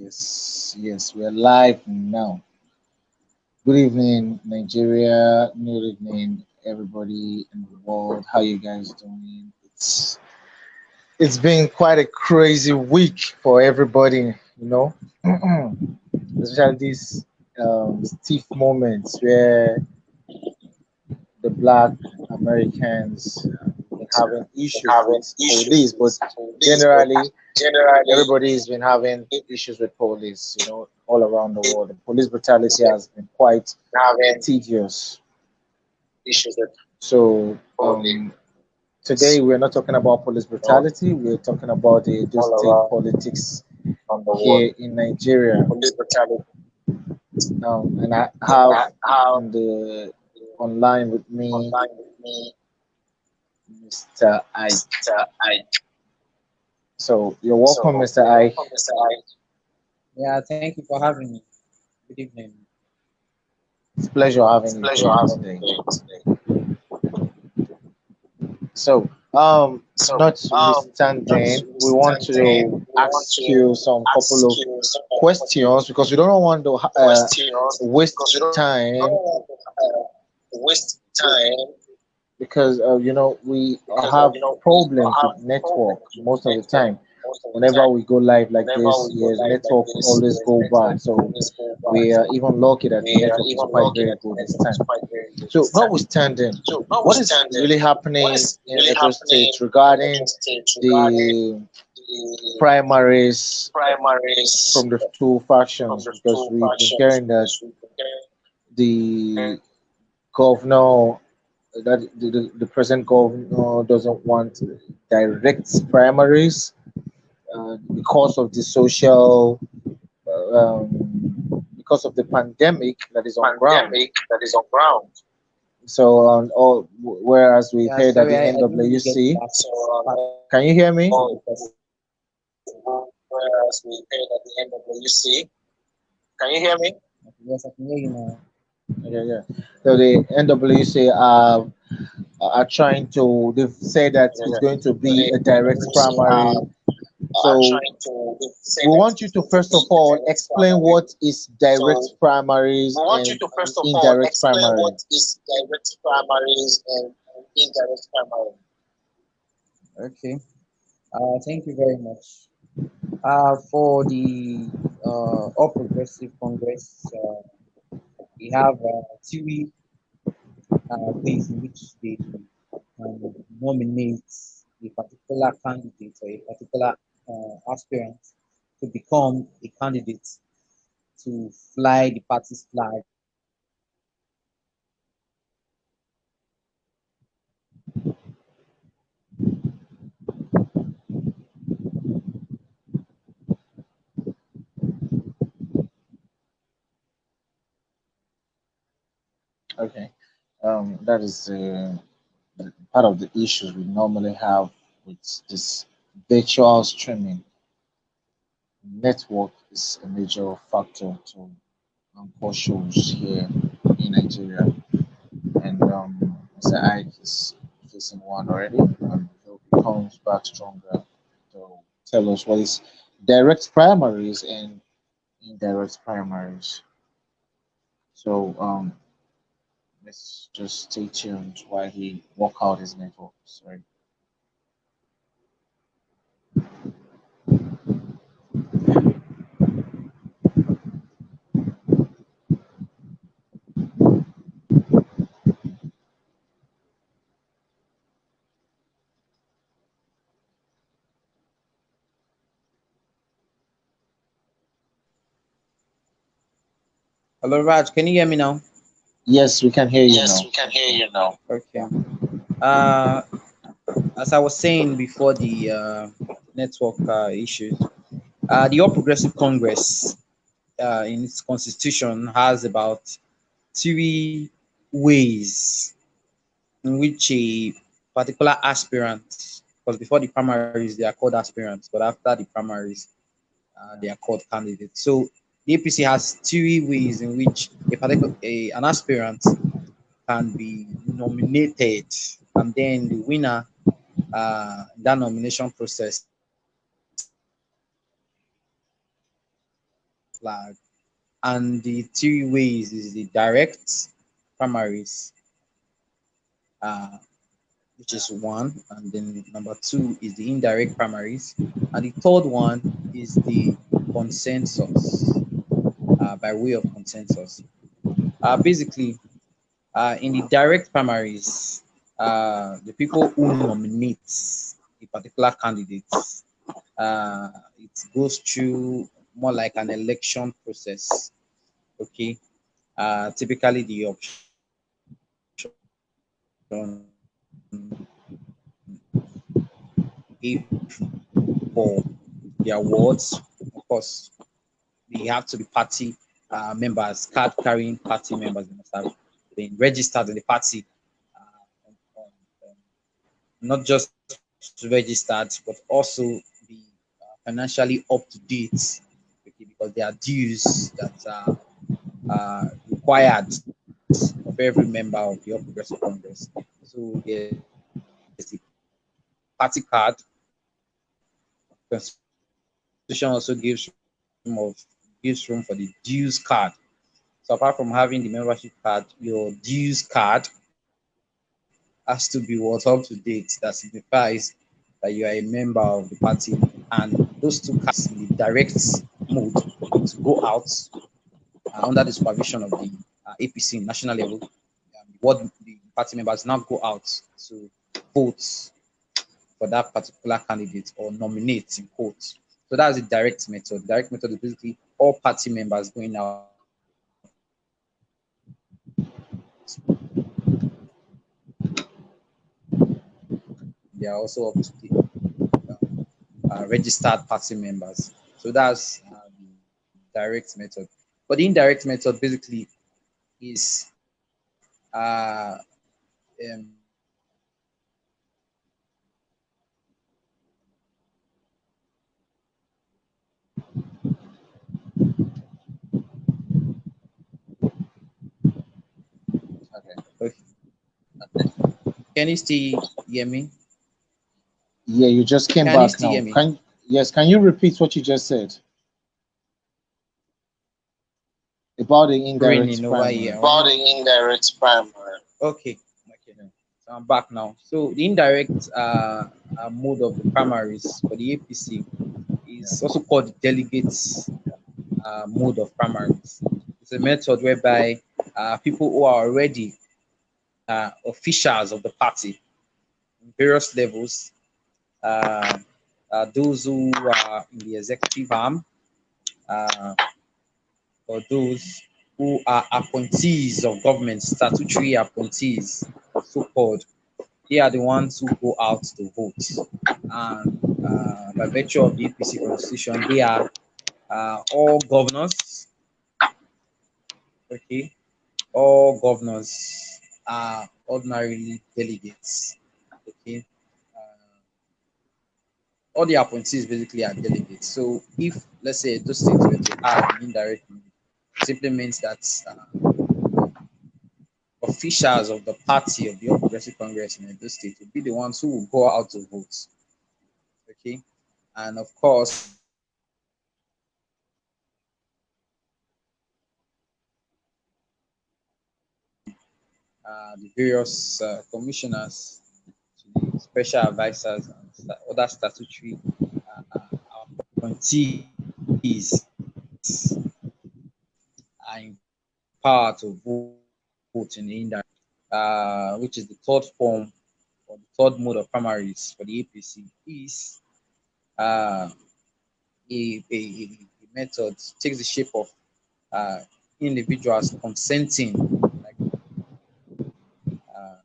Yes, we're live now. Good evening, Nigeria. Good evening, everybody in the world. How you guys doing? It's been quite a crazy week for everybody, you know, especially these stiff moments where the Black Americans been having issues with police, but generally everybody's been having issues with police, all around the world. The police brutality has been quite tedious. So today we're not talking about police brutality. We're talking about the Edo state politics here in Nigeria. And I have in the online with me Mr. Ike. So you're welcome, Mr. Ike. Yeah, thank you for having me. Good evening. It's a pleasure having you here today. So, notwithstanding, we want to ask you some couple of questions because we don't want to waste time because we have problems with network most of the time. Whenever we go live like this, yes, network will always go bad. So we are even lucky that the network is quite very good this time. So, notwithstanding, what is really happening in Edo State regarding the primaries from the two factions? Because we've been hearing that the governor, the present governor doesn't want direct primaries because of the social, because of the pandemic that is on ground. So, whereas we Yeah, heard that sorry, the I didn't really get NWC, that part. can you hear me? Because yes, I can hear you now. Yeah. So the NWC are trying to. They've said that it's going to be a direct primary. So we want you to first of all explain what is direct primaries and indirect primary. Okay. Thank you very much. For the All Progressive Congress, we have three ways in which they nominate a particular candidate or a particular aspirant to become a candidate to fly the party's flag. Okay, that is part of the issues we normally have with this virtual streaming. Network is a major factor to push shows here in Nigeria, and Mr. Ike is facing one already, and he comes back stronger to tell us what is direct primaries and indirect primaries. So let's just stay tuned while he work out his network. Sorry. Hello, Raj. Can you hear me now? Yes, we can hear you now. Okay. Uh, as I was saying before the network issues, the All Progressive Congress in its constitution has about three ways in which a particular aspirant, because before the primaries they are called aspirants, but after the primaries they are called candidates. So the APC has three ways in which an aspirant can be nominated, and then the winner that nomination process can be flag. And the three ways is the direct primaries, uh, which is one, and then number two is the indirect primaries, and the third one is the consensus, by way of consensus. Basically, in the direct primaries, the people who nominate a particular candidate, it goes through more like an election process. Okay, typically the option A for their wards. Of course, they have to be party members, card carrying party members. They must have been registered in the party, not just registered, but also be financially up to date, okay, because there are dues that are required of every member of the All Progressive Congress. So there's the party card. Constitution also gives room for the dues card. So apart from having the membership card, your dues card has to be what up to date. That signifies that you are a member of the party, and those two cards in the direct mode to go out under the supervision of the APC national level. The party members now go out to vote for that particular candidate or nominate in quotes. So that's the direct method. Direct method is basically all party members going out they are also up to date, registered party members. So that's the direct method. But the indirect method basically is Okay. okay. Can you still hear me? Yeah, you just came Can you back still hear now. me? Can Yes, can you repeat what you just said about the indirect Raining over here. primary? About the indirect primary. Okay, okay. So I'm back now. So the indirect mode of the primaries for the APC Yeah. is also called the delegates mode of primaries. It's a method whereby people who are already officials of the party in various levels, uh, those who are in the executive arm, uh, or those who are appointees of government, statutory appointees, so called, they are the ones who go out to vote. And by virtue of the APC constitution, they are all governors, okay? All governors are ordinarily delegates, okay? Uh, all the appointees basically are delegates. So if, let's say, those states were to add an indirect mode, it simply means that the officials of the party of the All Progressive Congress in Edo State will be the ones who will go out to vote. Okay, and of course, the various commissioners, to the special advisors, and other statutory appointees are in power to vote in the indirect, which is the third form or the third mode of primaries for the APC, is uh, a method takes the shape of uh, individuals consenting, like uh,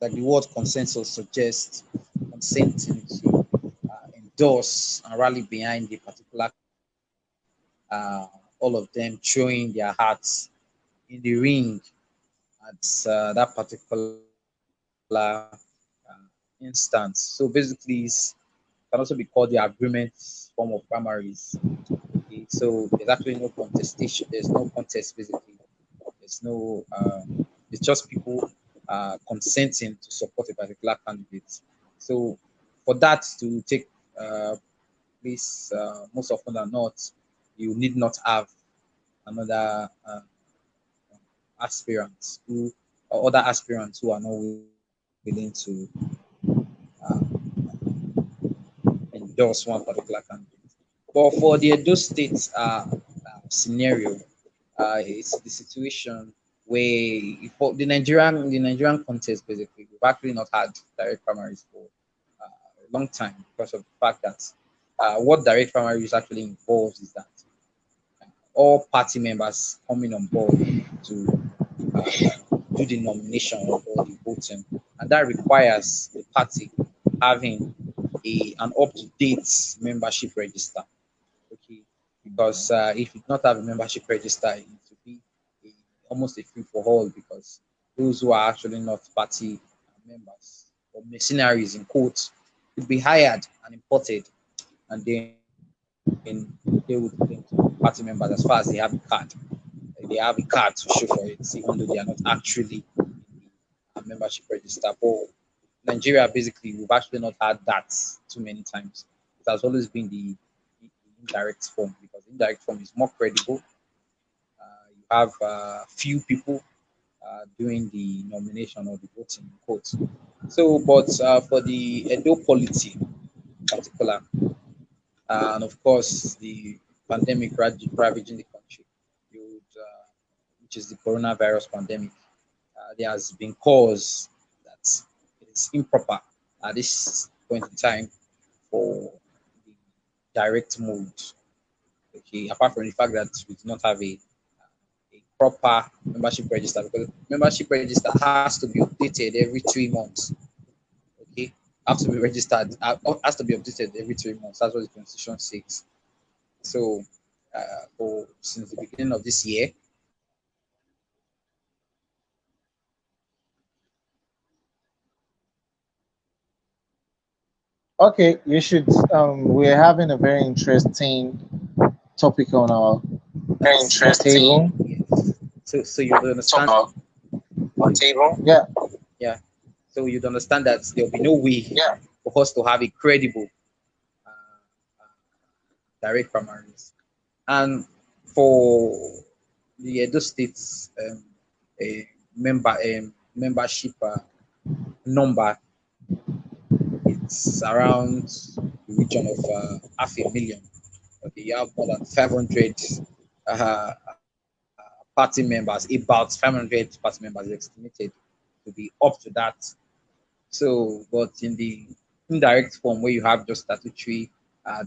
like the word consensus suggests, consenting to endorse and rally behind a particular candidate. All of them throwing their hearts in the ring at that particular instance. So basically, can also be called the agreement form of primaries. Okay, so there's actually no contestation. There's no contest basically. There's no. It's just people consenting to support a particular candidate. So for that to take place most often than not, you need not have another aspirants who or other aspirants who are not willing to endorse one particular candidate. But for the Edo State scenario, it's the situation where for the Nigerian contest basically we've actually not had direct primaries for a long time because of the fact that what direct primaries actually involves is that all party members coming on board to uh, do the nomination or the voting, and that requires the party having an up to date membership register. Okay, because if you do not have a membership register, it will be a, almost a free for all because those who are actually not party members or mercenaries in quotes could be hired and imported, and then they would claim to be party members as far as they have a card. They have a card to show for it, even though they are not actually in the membership register. But Nigeria, basically, we've actually not had that too many times. It has always been the indirect form because indirect form is more credible. You have few people doing the nomination or the voting, in quotes. So, but for the Edo polity in particular, and of course the pandemic ravaging the country, you would, which is the coronavirus pandemic, there has been cause that it is improper at this point in time for the direct mode. Okay, apart from the fact that we do not have a proper membership register because membership register has to be updated every 3 months. Okay, have to be registered, has to be updated every 3 months. That's what the constitution says. So, for since the beginning of this year, Okay, you should. We're having a very interesting topic on our table. yes. So you'd understand, Yeah. yeah. So you'd understand that there'll be no way for us to have a credible direct primaries. And for the Edo State's a membership number, it's around the region of 500,000. Okay, you have more than 500 party members, about 500 party members estimated to be up to that. So, but in the indirect form where you have just statutory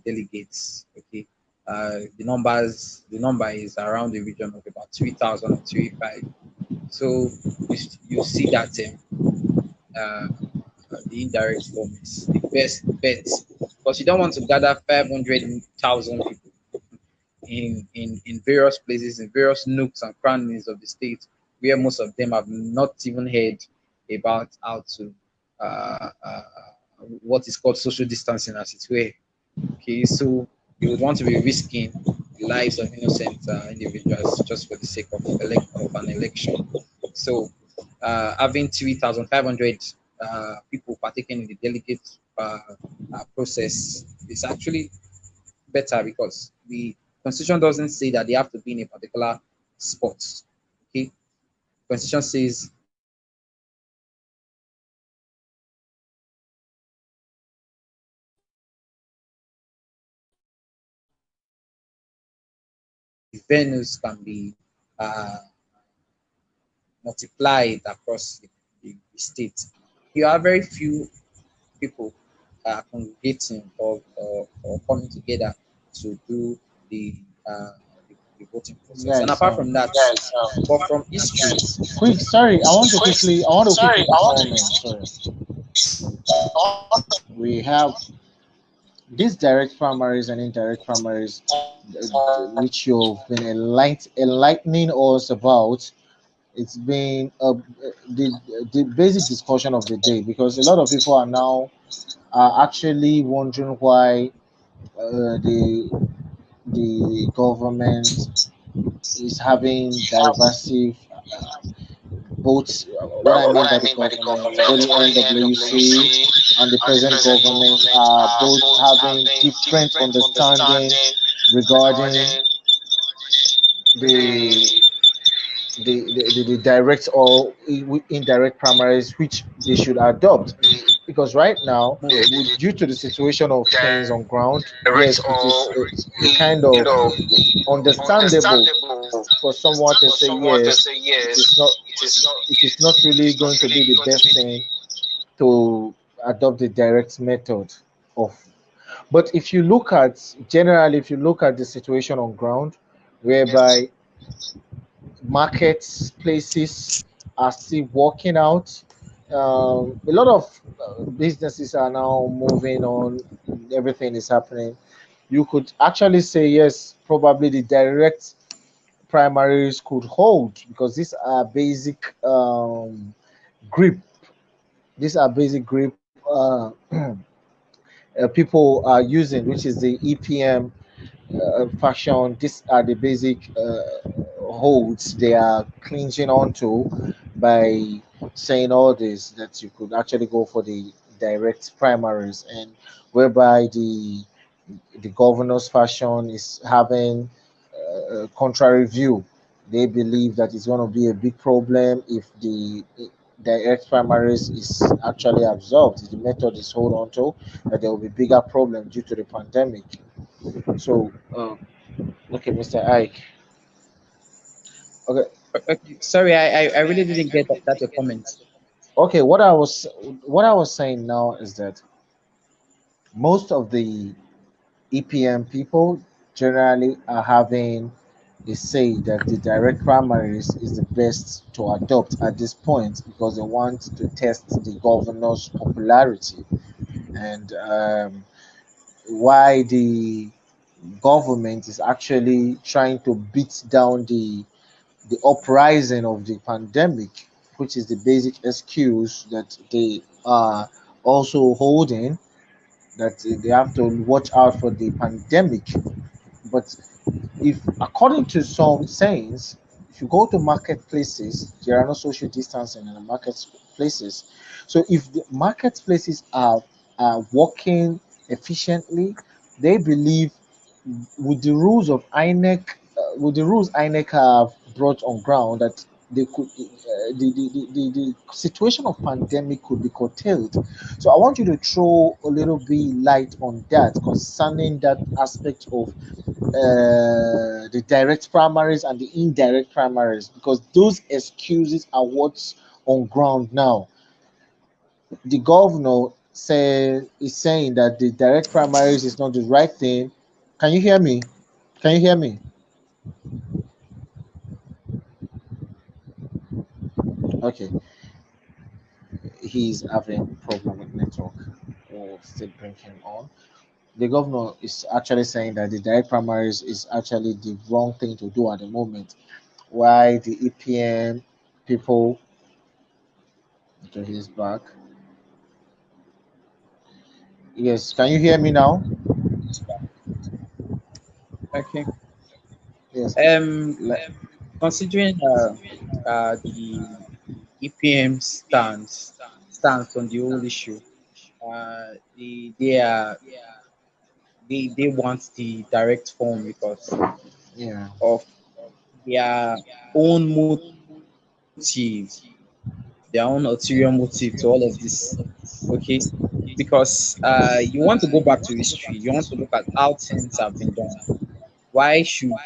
delegates, okay, the number is around the region of about 3,000 or 3,500. So you see that uh, the indirect form is the best bet because you don't want to gather 500,000 people in various places, in various nooks and crannies of the state, where most of them have not even heard about how to what is called social distancing, as it were. Okay, so you would want to be risking the lives of innocent individuals just for the sake of an election. So, having 3,500 people partaking in the delegate process is actually better because the constitution doesn't say that they have to be in a particular spot. Okay, constitution says the venues can be uh, multiplied across the state. You have very few people congregating or coming together to do the, uh, the voting process. And Guys, apart from that, but from history, quick. Sorry, I want to quickly. I want to quickly comment. Sorry, we have these direct primaries and indirect primaries, which you've been enlightening us about. It's been the basic discussion of the day because a lot of people are now actually wondering why the government is having divisive both. What I mean by the government, both the NWC and the present government are both having different understanding regarding the the direct or indirect primaries which they should adopt, because right now, due to the situation of things on ground, yes, it is a kind of understandable for someone to say yes, it is not really going to be the best thing to adopt the direct method of. But if you look at generally, if you look at the situation on ground, whereby markets, places are still working out. A lot of businesses are now moving on. Everything is happening. You could actually say yes. Probably the direct primaries could hold because these are basic grip. These are basic grip people are using, which is the EPM fashion. These are the basic holds they are clinging onto by saying all this, that you could actually go for the direct primaries, and whereby the governor's fashion is having a contrary view. They believe that it's going to be a big problem if the direct primaries is actually absorbed. If the method is hold on to, that there will be bigger problem due to the pandemic. So, okay, Mr. Ike. Okay, Sorry, I really didn't get that your comment. okay. What I was saying now is that most of the EPM people generally are having a say that the direct primaries is the best to adopt at this point because they want to test the governor's popularity, and why the government is actually trying to beat down the uprising of the pandemic, which is the basic excuse that they are also holding, that they have to watch out for the pandemic. But if, according to some sayings, if you go to marketplaces, there are no social distancing in the marketplaces. So if the marketplaces are working efficiently, they believe with the rules of INEC, with the rules INEC have brought on ground, that they could the situation of pandemic could be curtailed. So I want you to throw a little bit light on that concerning that aspect of the direct primaries and the indirect primaries, because those excuses are what's on ground now. The governor is saying that the direct primaries is not the right thing. Can you hear me? Can you hear me? Okay, he's having problem with network. We'll still bring him on. The governor is actually saying that the direct primaries is actually the wrong thing to do at the moment. Why the EPM people, to his back. Yes, can you hear me now? Okay. Yes. Um, Like, Considering the EPM stance on the whole issue, they want the direct form because yeah. of their own motive, their own ulterior motive to all of this. Okay, because you want to go back to history, you want to look at how things have been done. Why should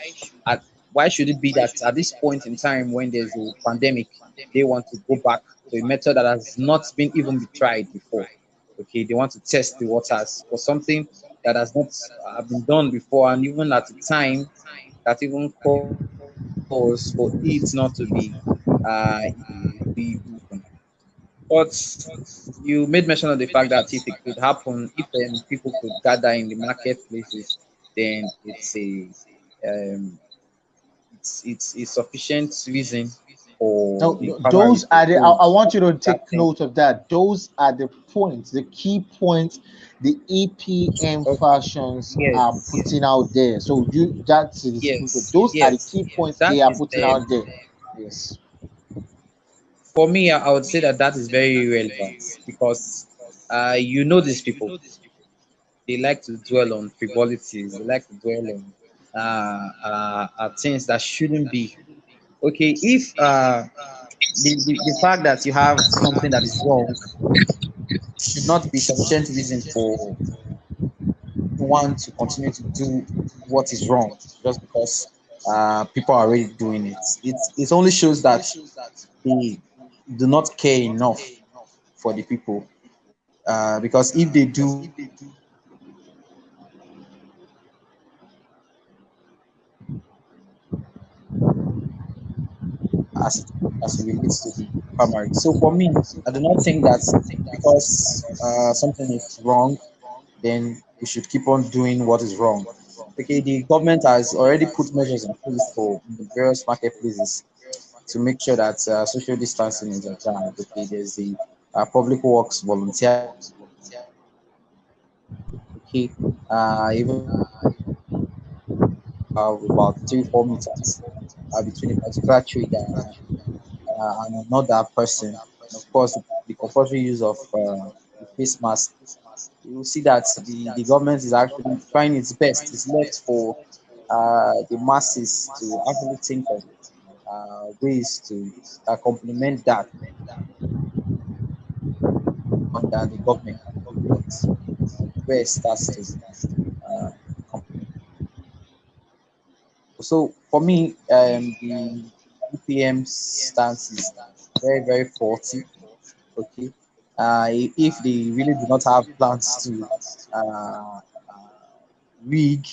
at why should it be that at this point in time when there's a pandemic, they want to go back to a method that has not been even been tried before? Okay, they want to test the waters for something that has not been done before, and even at a time that even calls for it not to be be open. But you made mention of the fact that if it could happen, if people could gather in the marketplaces, then um, it's a sufficient reason for No, the those primaries to are the. hold I want you to that take thing. note of that. Those are the points, the key points, the EPM Okay. fashions are Yes. putting out there. So you, that's the simple. Yes. Those are the Yes. key points That they are is putting there. out there. Yes. For me, I would say that that is very relevant because you know these people, they like to dwell on frivolities. They like to dwell on are things that shouldn't be. Okay, if the fact that you have something that is wrong should not be sufficient reason for one to continue to do what is wrong just because people are already doing it. It only shows that they do not care enough for the people. Because if they do, as as it relates to the primary. So for me, I do not think that because something is wrong, then we should keep on doing what is wrong. Okay, the government has already put measures in place for the various marketplaces to make sure that social distancing is observed. Okay, there's the public works volunteer. Okay, even about 3 4 meters between a particular trader and another person. And of course, the compulsory use of the face mask. You will see that the government is actually trying its best. It's left for the masses to actually think of ways to complement that than the government can do. But where it starts to uh, so for me, the UPM stance is very, very faulty. Okay, if they really do not have plans to uh, rig,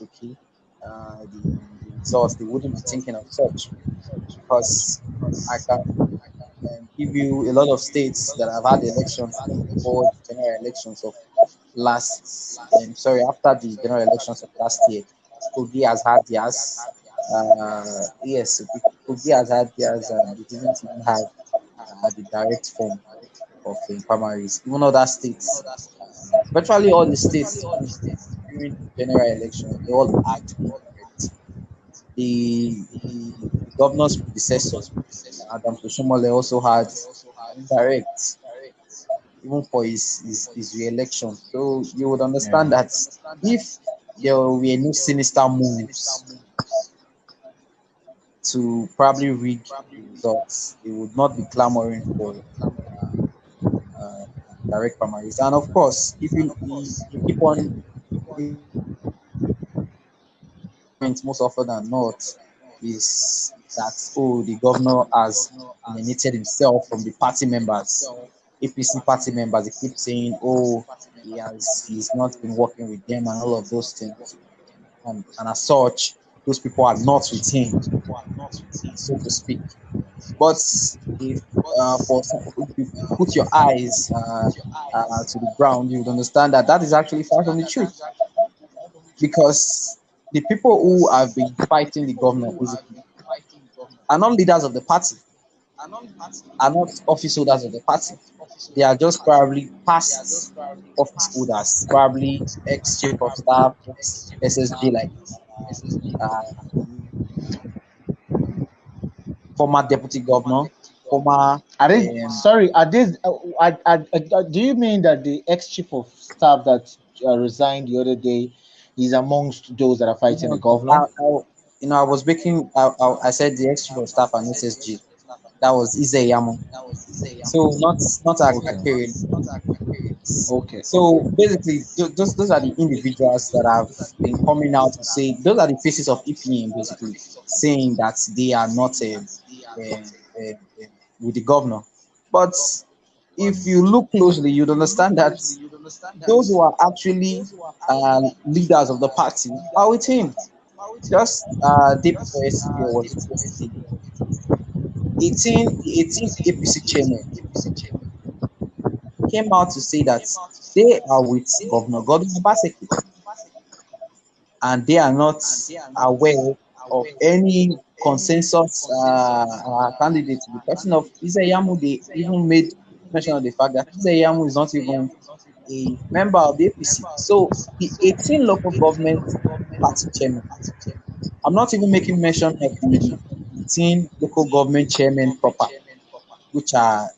okay, the results, they wouldn't be thinking of such because I can give you a lot of states that have had elections before the general elections of after the general elections of last year. Kogi has had theirs. Yes, Kogi has had theirs, and they didn't even have the direct form of primaries. Even other states, virtually all the states during the general election, they all had indirect. The governor's predecessor, Adam Toshomole, also had indirect, even for his re-election. So you would understand Yeah. that if there were no sinister moves to probably rig the results, they would not be clamoring for uh, direct primaries. And of course, if you keep on point most often than not is that the governor has alienated himself from the party members. APC party members, they keep saying, he's not been working with them and all of those things. And as such, those people are not with him, so to speak. But if if you put your eyes to the ground, you would understand that that is actually far from the truth because the people who have been fighting the governor basically are not leaders of the party, are not office holders of the party. They are just probably past office holders, probably ex chief of staff, ex SSG, like former deputy governor, former Are they sorry? Are these? Do you mean that the ex chief of staff that resigned the other day is amongst those that are fighting the no, governor? I was making I said the ex chief of staff and SSG. That was Ize Yamu. So not Okay. Akere. Okay. Okay. So basically, those are the individuals that have been coming out to say those are the faces of EPM, basically saying that they are not with the governor. But if you look closely, you'd understand that those who are actually leaders of the party are with him. Just day before yesterday, or was it yesterday? 18 APC chairmen came out to say that they are with Governor Godwin Obaseki and they are not aware of any consensus candidate. The person of Iseyamu, they even made mention of the fact that Iseyamu is not even a member of the APC. So the 18 local government party chairmen, I'm not even making mention of the 18 local government chairmen proper, which are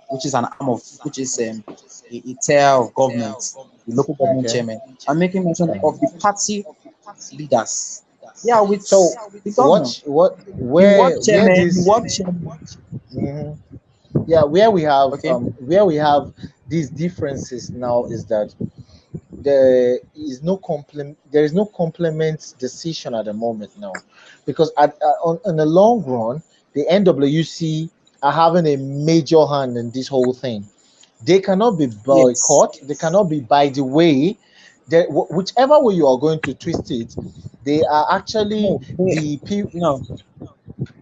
which is an arm of which is a tail of government. the local government Okay. chairman, and making mention of the party leaders. Yeah, with So the governor, the where this ward chairman. mhm. Yeah, Okay, where we have these differences now is that there is no complement decision at the moment now, because in the long run the NWC are having a major hand in this whole thing. They cannot be yes, boycott, they cannot be by the way, whichever way you are going to twist it, they are actually no, they, the people. no.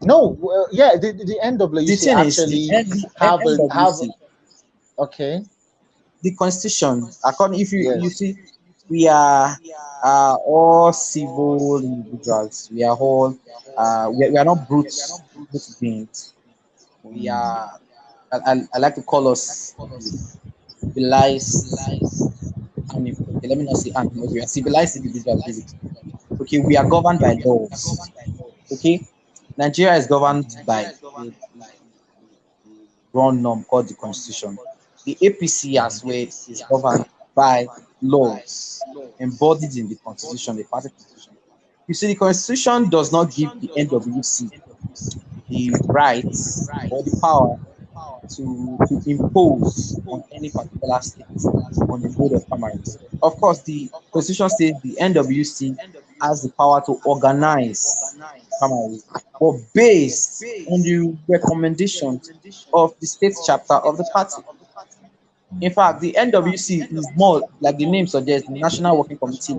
No, well, yeah, the The NWC thing is, actually have NWC, okay. the constitution, according, if you Yes. see, we are all civil individuals. We are all we are not brute beings. We Mm. are. I like to call us civilized animals. Okay, let me not say animals. We are civilized individuals, basically. Okay, we are governed by laws. Okay, Nigeria is governed by a ground norm called the Constitution. The APC as well is governed by laws embodied in the Constitution, the party Constitution. You see, the Constitution does not give the NWC the rights or the power to impose on any particular state on the mode of primaries. Of course, the Constitution says the NWC has the power to organize primaries, but based on the recommendations of the state chapter of the party. In fact, the NWC is more like the name suggests, the National Working Committee.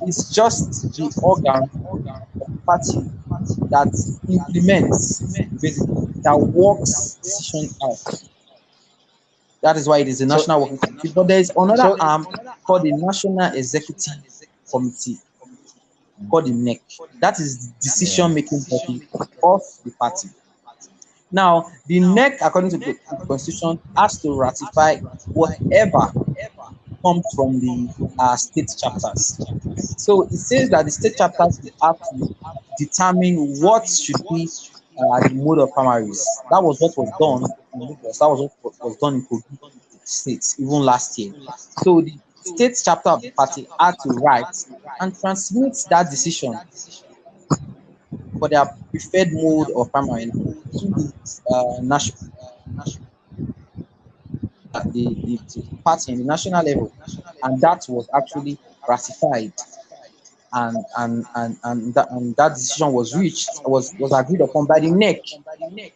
It's just the organ of the party that implements, basically, that works decision out. That is why it is a So National Working Committee. But there is another so arm called the National Executive Committee, called the NEC. That is the yeah. decision making body of the party. Now, the NEC, according to the Constitution, has to ratify whatever comes from the state chapters. So it says that the state chapters will have to determine what should be the mode of primaries. That was what was done in Lagos. That was what was done in Kogi State even last year. So the state chapter of the party had to write and transmit that decision for their preferred mode of primary to the national, the party in the national level, and that was actually ratified, and that decision was reached, was agreed upon by the NEC,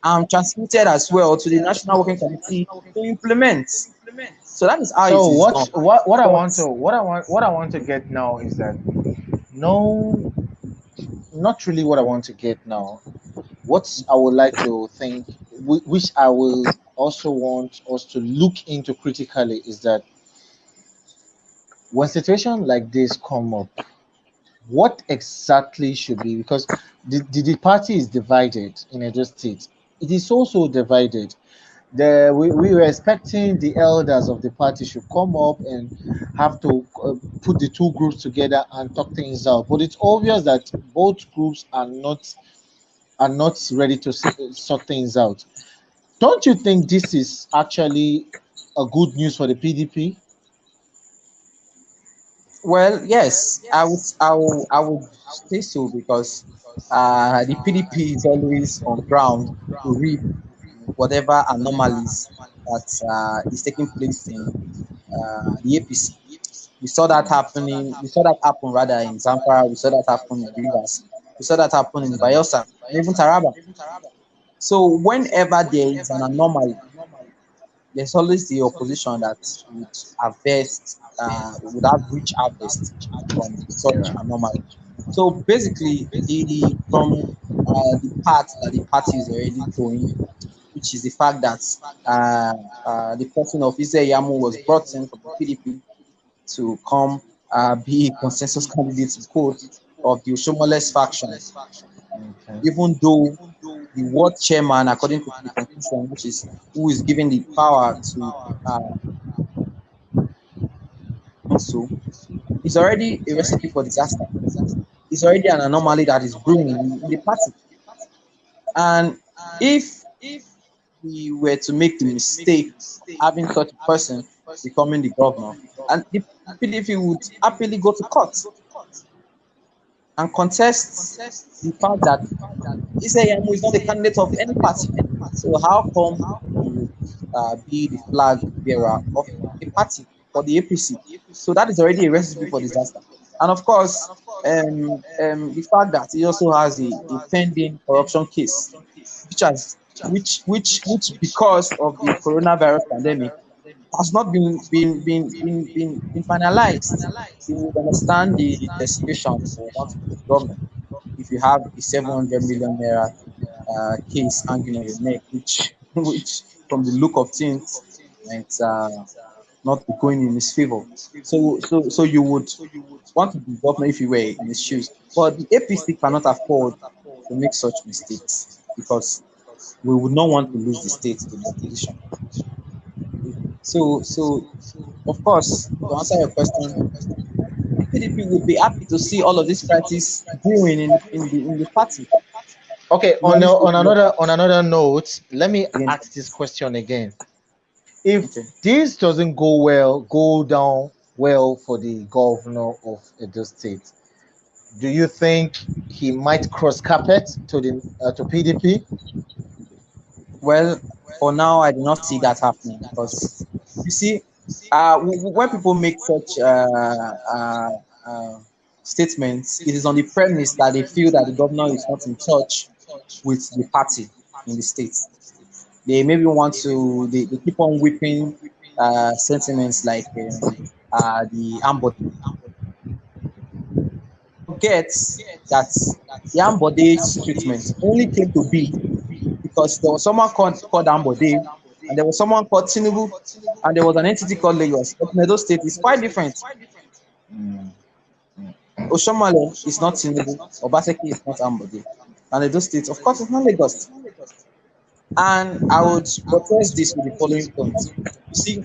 and transmitted as well to the National Working Committee to implement. So that is how it So is done. But what I want to get now is that no, not really what I want to get now. What I would like to think, which I will also want us to look into critically, is that when situations like this come up, what exactly should be, because the party is divided in Edo State. It is also divided. We were expecting the elders of the party should come up and have to put the two groups together and talk things out. But it's obvious that both groups are not ready to sort things out. Don't you think this is actually a good news for the PDP? well, yes, I would say so, because the PDP is always on ground to reap whatever anomalies that is taking place in the APC. We saw that happening. We saw that happen rather in Zamfara. We saw that happen in Rivers. We saw that happen in Bayelsa and even Taraba. So whenever there is an anomaly, there's always the opposition that would harvest, would have rich harvest from such Yeah. anomaly. So basically, from the part that the party is already throwing, which is the fact that the person of Ise Yamu was brought in from the PDP to come be a consensus candidate, to quote, of the Oshomoles faction, Okay. even though the ward chairman, according to the constitution, which is who is given the power to council, is already a recipe for disaster. It's already an anomaly that is brewing in the party. And if we were to make the mistake of having such a person, becoming the governor, and the PDP would happily go to court and contest the fact that Iseyamo is not a candidate of any party. So how come he would be the flag bearer of a party for the APC? So that is already a recipe for disaster. And of course, the fact that he also has a pending corruption case, which has which because of the coronavirus pandemic has not been finalized. You would understand the desperation for that government if you have a 700 million naira case hanging on your neck, which which from the look of things might not be going in his favor. So you would want to be governor if you were in his shoes. But the APC cannot afford to make such mistakes because we would not want to lose the state to the opposition. So of course, to answer your question, the PDP would be happy to see all of these practice brewing in the party. Okay, Money should be on another note, let me against them. ask this question again. If Okay. this doesn't go down well for the governor of Edo State, do you think he might cross carpet to the to PDP? Well, for now, I do not see that happening because you see, when people make such uh, statements, it is on the premise that they feel that the governor is not in touch with the party in the state. They maybe want to, they keep on whipping sentiments like the Ambode. They forget that the Ambode's treatment only came to be because there was someone called Ambode, and there was someone called Tinubu, and there was an entity called Lagos. But in Edo State, it's quite different. Mm. Oshomale is not Tinubu, Obaseki is not Ambode, and Edo State, of course, it's not Lagos. And I would protest this with the following point. You see,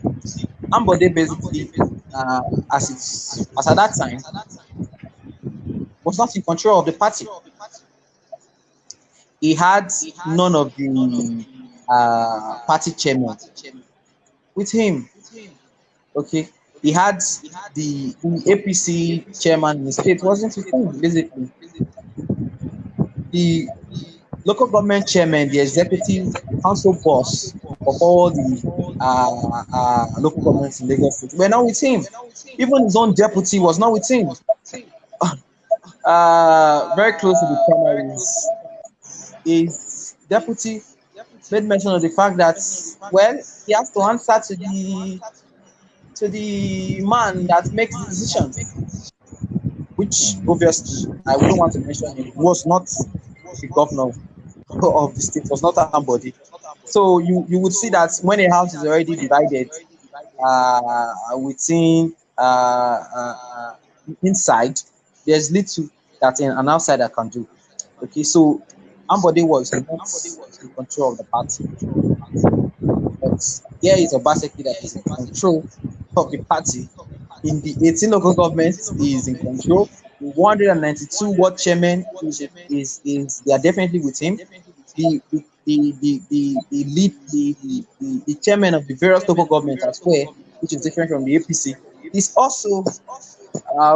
Ambode basically, uh, as at that time, was not in control of the party. He had none of the party chairmen with him. Okay, he had the APC chairman in the state wasn't with him. Basically, the local government chairman, the executive council boss of all the local governments in Lagos State were not with him. Even his own deputy was not with him. Very close to the primaries, his deputy made mention of the fact that well, he has to answer to the man that makes the decisions, which obviously I wouldn't want to mention him, was not the governor of the state, was not Ambody. So you would see that when a house is already divided within inside, there's little that an outsider can do. Okay, so Ambody was not in control of the party, but here is Obaseki that is in control of the party. In the 18 local governments, he is in control. The 192 ward chairman is they are definitely with him. The lead the chairman of the various local governments as well, which is different from the APC, is also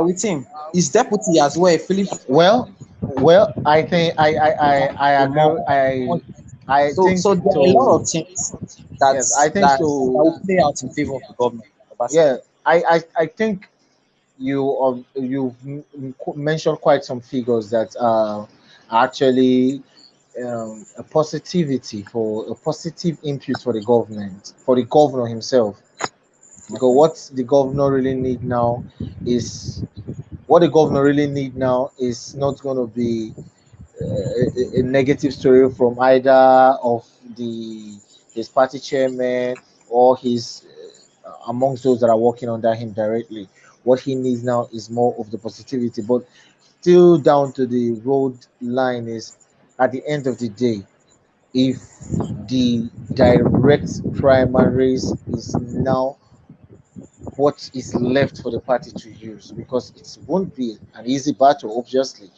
with him. His deputy as well, Philip, Well, well, I think I a agree. more I think so there are a lot so. of things Yes, I think that will so. play out in favor of the government of Yeah, Obaseki. I think you've mentioned quite some figures that are actually a positivity for a positive input for the government, for the governor himself. Because Okay. what the governor really need now is what the governor really need now is not going to be a negative story from either of the his party chairman or his amongst those that are working under him directly. What he needs now is more of the positivity, but still down to the road line is at the end of the day, if the direct primaries is now what is left for the party to use, because it won't be an easy battle, obviously.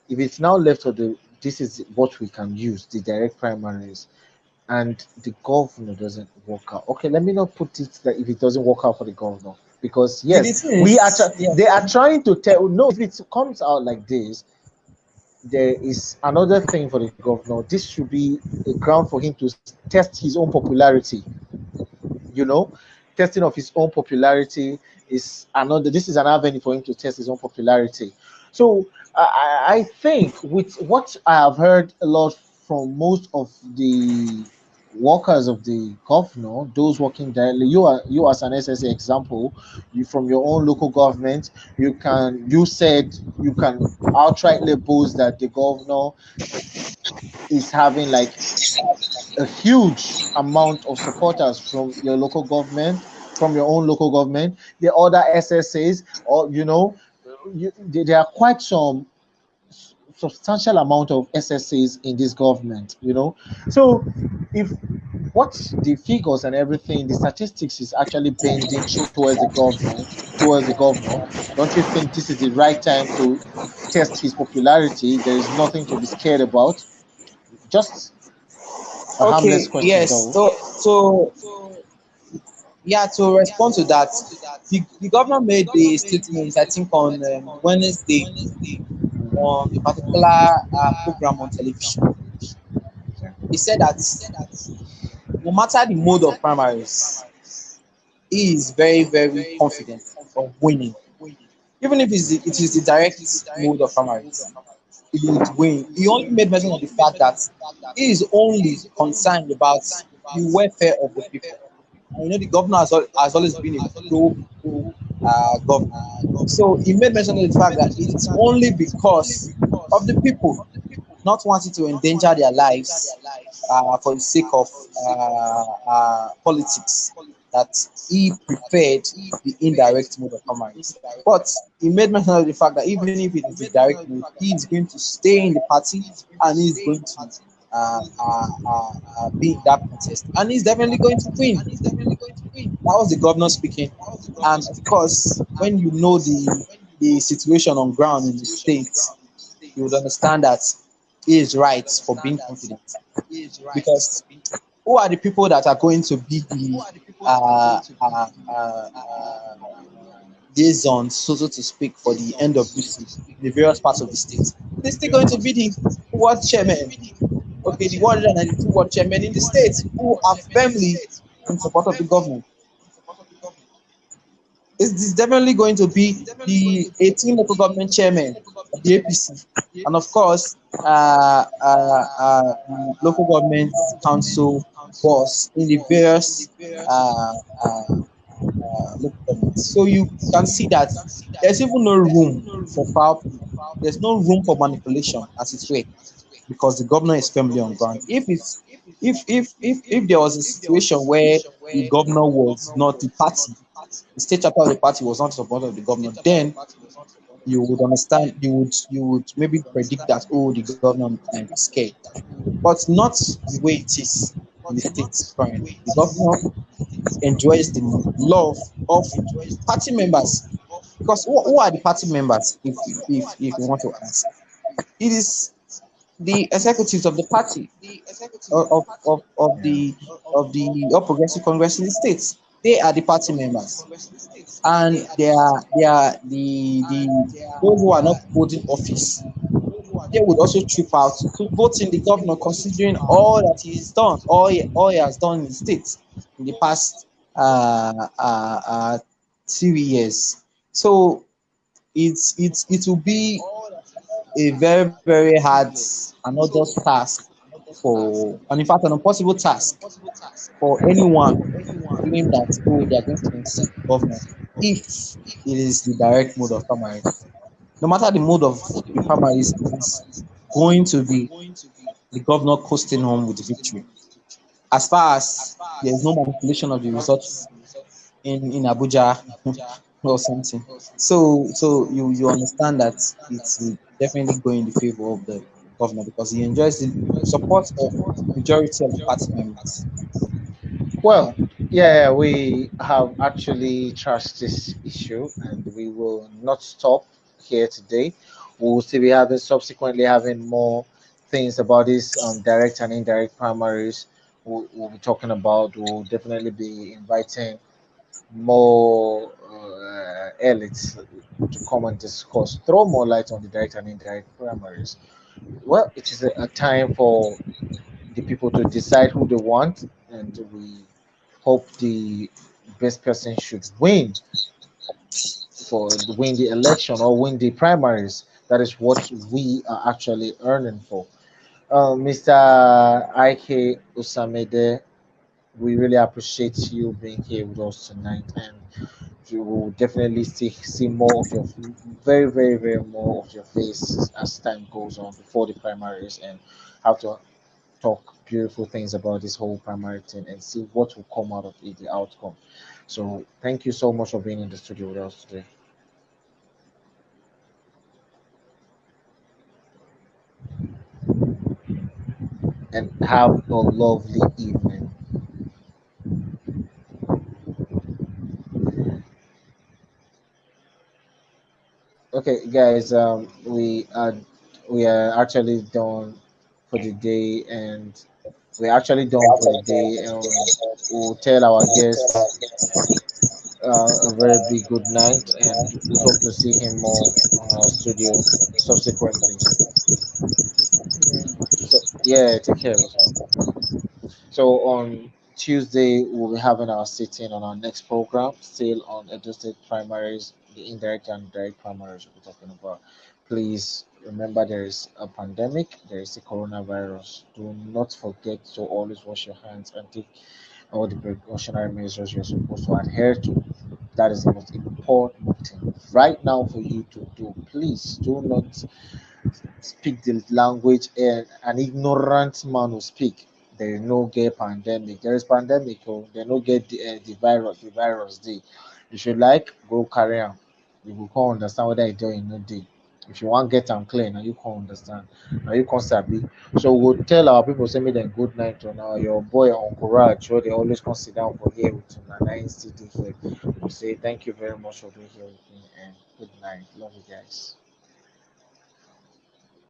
If it's now left for the this is what we can use, the direct primaries, and the governor doesn't work out. Okay, let me not put it that if it doesn't work out for the governor, because The yes, thing is, yeah. they are trying to tell. No, if it comes out like this, there is another thing for the governor. This should be a ground for him to test his own popularity. You know, testing of his own popularity is another. This is an avenue for him to test his own popularity. So I think with what I have heard a lot from most of the workers of the governor, those working directly, you as an SSA example, you from your own local government, you said you can outrightly boast that the governor is having like a huge amount of supporters from your local government, from your own local government, the other SSAs, or there are quite some substantial amount of SSAs in this government. So if what the figures and everything, the statistics is actually bending towards the governor, don't you think this is the right time to test his popularity? There is nothing to be scared about. Just a harmless Okay, question, yes. though. So yeah, to respond to that, the governor made a statement, I think, on Wednesday on a particular program on television. He said that no matter the mode of primaries, he is very, very confident of winning. Even if it is the direct mode of primaries, he would win. He only made mention of the fact that he is only concerned about the welfare of the people. And the governor has always been a pro governor. So he made mention of the fact that it is only because of the people not wanting to endanger their lives for the sake of politics that he preferred the indirect mode of primaries. But he made mention of the fact that even if it is the direct mode, he is going to stay in the party and he is going to be in that contest and he's definitely going to win. That was the governor speaking. And of course, when you know the situation on ground in the state, you would understand that he is right for being confident. Because who are the people that are going to be the liaisons, so to speak, for the NWC in the various parts of the state? They're still going to be the ward chairman, okay, the 192 ward chairman in the state who are firmly in support of the government. It's definitely going to be the 18 local government chairmen of the APC, and of course, the local government council boss in the various uh, uh, local governments. So you can see that there's even no room for foul play. There's no room for manipulation, as it were, because the governor is firmly on ground. If there was a situation where the governor was not the party, the state chapter of the party was not supportive of the governor, then you would understand, you would maybe predict that, oh, the governor might be scared. But not the way it is in the state currently. The governor enjoys the love of party members. Because who are the party members, if you want to ask? It is the executives of the party, of the All Progressive Congress in the states. They are the party members, and they are the those who are not holding office. They would also trip out to vote in the governor, considering all that he's done, all he has done in the states in the past 2 years. So it will be a very, very hard and arduous task for, and in fact, an impossible task for anyone to claim that, oh, they are going to unseat the governor if it is the direct mode of primaries. No matter the mode of the primaries, it is going to be the governor coasting home with the victory. As far as there is no manipulation of the results in Abuja or something. So you understand that it's definitely going in the favor of the governor because he enjoys the support of majority of the party members. Well, yeah, we have actually trashed this issue, and we will not stop here today. We will still be having subsequently having more things about this direct and indirect primaries we'll be talking about. We'll definitely be inviting more elites to come and discuss, throw more light on the direct and indirect primaries. Well, it is a time for the people to decide who they want, and we hope the best person should win win the election or win the primaries. That is what we are actually earning for. Mr. Ike Usamede, we really appreciate you being here with us tonight, and you will definitely see more of your very, very, very more of your face as time goes on before the primaries, and how to talk beautiful things about this whole primary thing and see what will come out of it, the outcome. So thank you so much for being in the studio with us today, and have a lovely evening. Okay, guys, we are actually done for the day, and we're actually done for the day, and we'll tell our guests a very big good night, and we hope to see him more on our studio subsequently. So yeah, take care. So on Tuesday, we'll be having our sitting on our next program, still on Edo State primaries, the indirect and direct primaries we'll be talking about. Please remember there is a pandemic, there is a coronavirus. Do not forget to always wash your hands and take all the precautionary measures you're supposed to adhere to. That is the most important thing right now for you to do. Please do not speak the language an ignorant man will speak. There is no get pandemic. There is pandemic. Oh, they no get the virus. The virus dey. If you like, go carry on. You will come understand whether you do or no dey. If you want get am clear, now you can understand. Now you can sabi. So we'll tell our people say make them good night to now. Your boy Uncle Raj, where they always come sit down for here with una 9 city here. We say thank you very much for being here with me and good night. Love you guys.